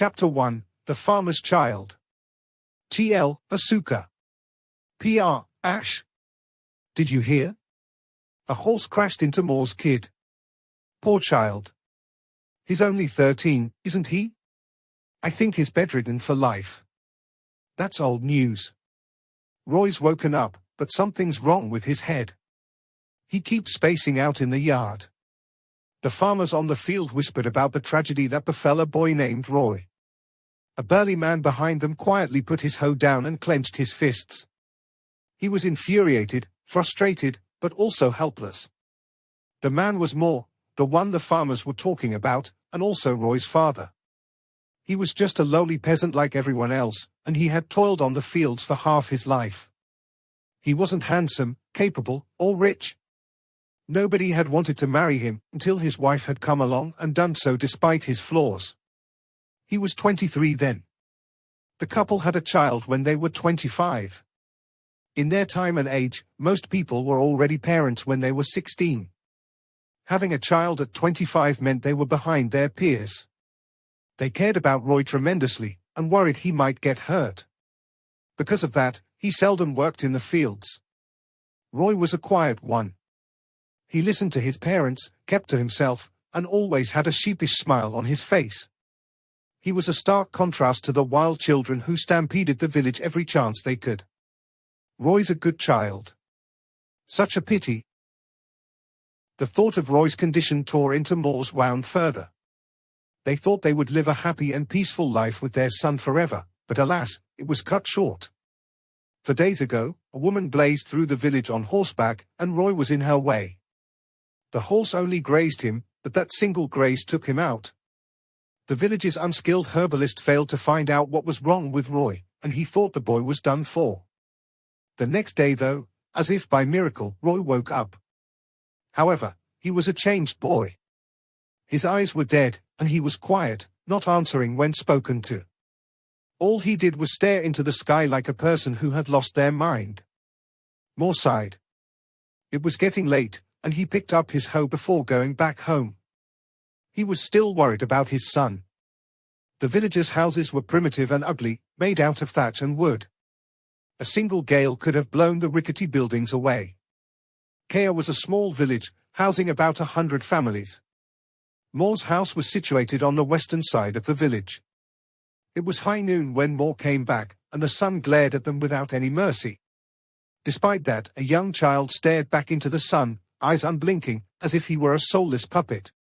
Chapter 1, The Farmer's Child. TL, Asuka. PR, Ash. Did you hear? A horse crashed into Moore's kid. Poor child. He's only 13, isn't he? I think he's bedridden for life. That's old news. Roy's woken up, but something's wrong with his head. He keeps spacing out in the yard. The farmers on the field whispered about the tragedy that befell a boy named Roy. A burly man behind them quietly put his hoe down and clenched his fists. He was infuriated, frustrated, but also helpless. The man was Moore, the one the farmers were talking about, and also Roy's father. He was just a lowly peasant like everyone else, and he had toiled on the fields for half his life. He wasn't handsome, capable, or rich. Nobody had wanted to marry him until his wife had come along and done so despite his flaws. He was 23 then. The couple had a child when they were 25. In their time and age, most people were already parents when they were 16. Having a child at 25 meant they were behind their peers. They cared about Roy tremendously, and worried he might get hurt. Because of that, he seldom worked in the fields. Roy was a quiet one. He listened to his parents, kept to himself, and always had a sheepish smile on his face. He was a stark contrast to the wild children who stampeded the village every chance they could. Roy's a good child. Such a pity. The thought of Roy's condition tore into Moore's wound further. They thought they would live a happy and peaceful life with their son forever, but alas, it was cut short. For days ago, a woman blazed through the village on horseback, and Roy was in her way. The horse only grazed him, but that single graze took him out. The village's unskilled herbalist failed to find out what was wrong with Roy, and he thought the boy was done for. The next day though, as if by miracle, Roy woke up. However, he was a changed boy. His eyes were dead, and he was quiet, not answering when spoken to. All he did was stare into the sky like a person who had lost their mind. Moore sighed. It was getting late, and he picked up his hoe before going back home. He was still worried about his son. The villagers' houses were primitive and ugly, made out of thatch and wood. A single gale could have blown the rickety buildings away. Kea was a small village, housing about 100 families. Moore's house was situated on the western side of the village. It was high noon when Moore came back, and the sun glared at them without any mercy. Despite that, a young child stared back into the sun, eyes unblinking, as if he were a soulless puppet.